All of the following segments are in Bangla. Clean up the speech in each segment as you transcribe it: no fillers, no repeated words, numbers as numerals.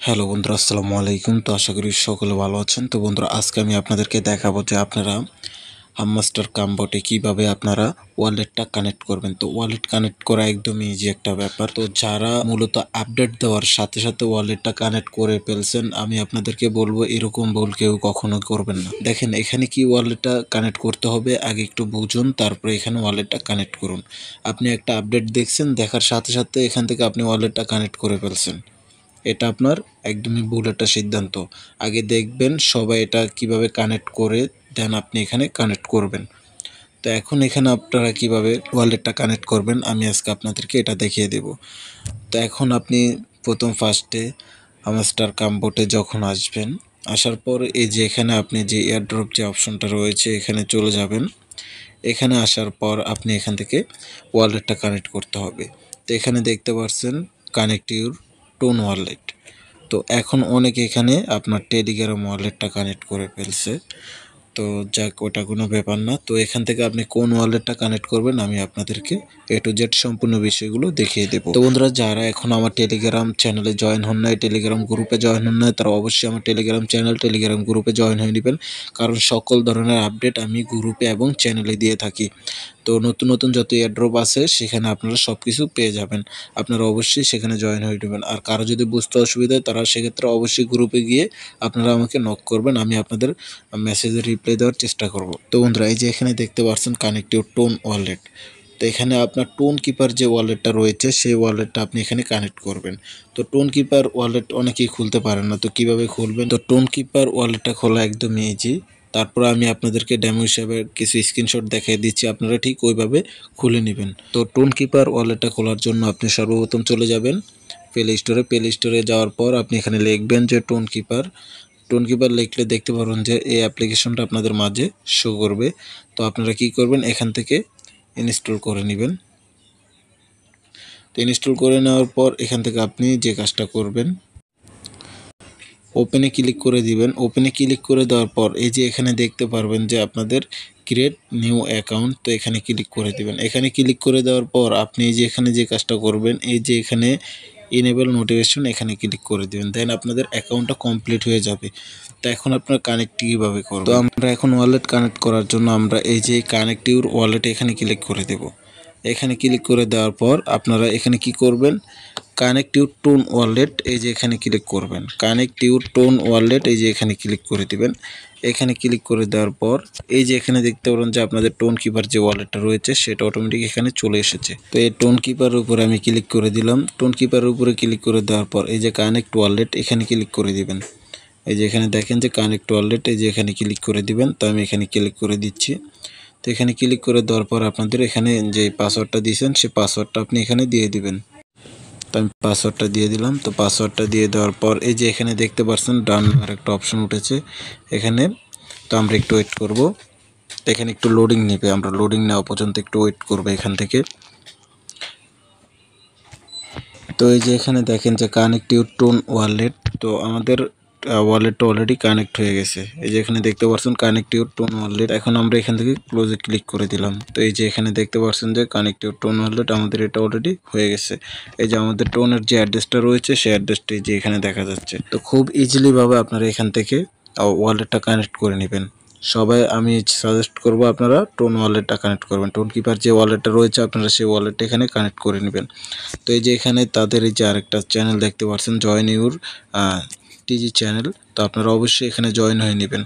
হ্যালো বন্ধুরা, আসসালামু আলাইকুম। তো আশা করি সকলে ভালো আছেন। তো বন্ধুরা, আজকে আমি আপনাদেরকে দেখাবো যে আপনারা হামমাস্টার কামবটে কিভাবে আপনারা ওয়ালেটটা কানেক্ট করবেন। তো ওয়ালেট কানেক্ট করা একদমই ইজি একটা ব্যাপার। তো যারা মূলত আপডেট দেওয়ার সাথে সাথে ওয়ালেটটা কানেক্ট করে ফেলছেন, আমি আপনাদেরকে বলবো এরকম ভুল কেউ কখনো করবেন না। দেখেন এখানে কি ওয়ালেটটা কানেক্ট করতে হবে আগে একটু বুঝুন, তারপরে এখানে ওয়ালেটটা কানেক্ট করুন। আপনি একটা আপডেট দেখছেন, দেখার সাথে সাথে এখান থেকে আপনি ওয়ালেটটা কানেক্ট করে ফেলছেন, এটা আপনার একদমই ভুল একটা সিদ্ধান্ত। আগে দেখবেন সবাই এটা কিভাবে কানেক্ট করে, দেন আপনি এখানে কানেক্ট করবেন। তো এখন এখানে আপনারা কিভাবে ওয়ালেটটা কানেক্ট করবেন আমি আজকে আপনাদেরকে এটা দেখিয়ে দেব। তো এখন আপনি ফার্স্টে হামস্টার কামবোটে যখন আসবেন, আসার পর এই যে এখানে আপনি যে এয়ারড্রপ যে অপশনটা রয়েছে এখানে চলে যাবেন। এখানে আসার পর আপনি এখান থেকে ওয়ালেটটা কানেক্ট করতে হবে। তো এখানে দেখতে পাচ্ছেন কানেক্ট ইউর টোন ওয়ালেট। তো এখন অনেকে এখানে আপনার টেলিগ্রাম ওয়ালেটটা কানেক্ট করে ফেলছে। তো যাক, ওটা কোনো ব্যাপার না। তো এখান থেকে আপনি কোন ওয়ালেটটা কানেক্ট করবেন আমি আপনাদেরকে A to Z সম্পূর্ণ বিষয়গুলো দেখিয়ে দেবো। তো বন্ধুরা, যারা এখন আমার টেলিগ্রাম চ্যানেলে জয়েন হন নাই, টেলিগ্রাম গ্রুপে জয়েন হন নাই, তারা অবশ্যই আমার টেলিগ্রাম চ্যানেল টেলিগ্রাম গ্রুপে জয়েন হয়ে নেবেন, কারণ সকল ধরনের আপডেট আমি গ্রুপে এবং চ্যানেলে দিয়ে থাকি। তো নতুন নতুন যত এয়ারড্রপ আছে সেখানে আপনারা সব কিছু পেয়ে যাবেন। আপনারা অবশ্যই সেখানে জয়েন হয়ে নেবেন। আর কারো যদি বুঝতে অসুবিধা হয় তারা সেক্ষেত্রে অবশ্যই গ্রুপে গিয়ে আপনারা আমাকে নক করবেন, আমি আপনাদের মেসেজের রিপ্লাই দেওয়ার চেষ্টা করব। তো বন্ধুরা, এই যে এখানে দেখতে পাচ্ছেন কানেক্টিভ টোন ওয়ালেট। তো এখানে আপনার টোন কিপার যে ওয়ালেটটা রয়েছে সেই ওয়ালেটটা আপনি এখানে কানেক্ট করবেন। তো টোন কিপার ওয়ালেট অনেকেই খুলতে পারেন না, তো কিভাবে খুলবেন? তো টোন কিপার ওয়ালেটটা খোলা একদম ইজি। তারপর আমি আপনাদেরকে ডেমো হিসাবে কিছু স্ক্রিনশট দেখিয়ে দিচ্ছি, আপনারা ঠিক ওইভাবে খুলে নেবেন। তো টোন কিপার ওয়ালেটটা খোলার জন্য আপনি সর্বপ্রথম চলে যাবেন প্লে স্টোরে যাওয়ার পর আপনি এখানে লিখবেন যে টোন কিপার। টোন কিপার লিখলে দেখতে পারবেন যে এই অ্যাপ্লিকেশনটা আপনাদের মাঝে শো করবে। তো আপনারা কি করবেন, এখান থেকে ইনস্টল করে নেবেন। তো ইনস্টল করে নেওয়ার পর এখান থেকে আপনি যে কাজটা করবেন, ওপেনে ক্লিক করে দিবেন। ওপেনে ক্লিক করে দেওয়ার পর এই যে এখানে দেখতে পারবেন যে আপনাদের ক্রিয়েট নিউ অ্যাকাউন্ট, তো এখানে ক্লিক করে দিবেন। এখানে ক্লিক করে দেওয়ার পর আপনি এই যে এখানে যে কাজটা করবেন, এই যে এখানে ইনেবল নোটিফিকেশন এখানে ক্লিক করে দিবেন, দেন আপনাদের অ্যাকাউন্টটা কমপ্লিট হয়ে যাবে। তো এখন আপনার কানেক্ট কীভাবে করবেন? তো আমরা এখন ওয়ালেট কানেক্ট করার জন্য আমরা এই যে কানেক্ট ইউর ওয়ালেট এখানে ক্লিক করে দেব। এখানে ক্লিক করে দেওয়ার পর আপনারা এখানে কি করবেন, কানেক্ট ইউর টোন ওয়ালেট এই যে এখানে ক্লিক করবেন। কানেক্ট ইউর টোন ওয়ালেট এই যে এখানে ক্লিক করে দিবেন। এখানে ক্লিক করে দেওয়ার পর এই যে এখানে দেখতে পারেন যে আপনাদের টোন কিপার যে ওয়ালেটটা রয়েছে সেটা অটোমেটিক এখানে চলে এসেছে। তো এই টোন কিপারের উপরে আমি ক্লিক করে দিলাম। টোন কিপারের উপরে ক্লিক করে দেওয়ার পর এই যে কানেক্ট ওয়ালেট এখানে ক্লিক করে দিবেন। এই যে এখানে দেখেন যে কানেক্ট ওয়ালেট এই যে এখানে ক্লিক করে দিবেন। তো আমি এখানে ক্লিক করে দিচ্ছি। তো এখানে ক্লিক করে দেওয়ার পর আপনাদের এখানে যে পাসওয়ার্ডটা দিয়েছেন সেই পাসওয়ার্ডটা আপনি এখানে দিয়ে দিবেন। তো আমি পাসওয়ার্ডটা দিয়ে দিলাম। তো পাসওয়ার্ডটা দিয়ে দেওয়ার পর এই যে এখানে দেখতে পাচ্ছেন ডান আর একটা অপশন উঠেছে এখানে। তো আমরা একটু ওয়েট করব, এখানে একটু লোডিং নেবে, আমরা লোডিং নেওয়া পর্যন্ত একটু ওয়েট করবো এখান থেকে। তো এই যে এখানে দেখেন যে কানেক্ট ইউর টোন ওয়ালেট, তো আমাদের ওয়ালেটটা অলরেডি কানেক্ট হয়ে গেছে। এই যে এখানে দেখতে পাচ্ছেন কানেক্ট ইউর টোন ওয়ালেট। এখন আমরা এখান থেকে ক্লোজে ক্লিক করে দিলাম। তো এই যে এখানে দেখতে পাচ্ছেন যে কানেক্ট ইউর টোন ওয়ালেট আমাদের এটা অলরেডি হয়ে গেছে। এই যে আমাদের টোনের যে অ্যাড্রেসটা রয়েছে সেই অ্যাড্রেসটি যে এখানে দেখা যাচ্ছে। তো খুব ইজিলি ভাবে আপনারা এখান থেকে ওয়ালেটটা কানেক্ট করে নেবেন। সবাই আমি সাজেস্ট করব আপনারা টোন ওয়ালেটটা কানেক্ট করবেন। টোন কিপার যে ওয়ালেটটা রয়েছে আপনারা সেই ওয়ালেটটা এখানে কানেক্ট করে নেবেন। তো এই যে এখানে তাদের এই যে আরেকটা চ্যানেল দেখতে পাচ্ছেন জয়েন ইউর টিজি চ্যানেল, তো আপনারা অবশ্যই এখানে জয়েন হয়ে নেবেন।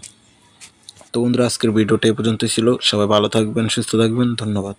তো বন্ধুরা, আজকের ভিডিওটা এই পর্যন্তই ছিল। সবাই ভালো থাকবেন, সুস্থ থাকবেন, ধন্যবাদ।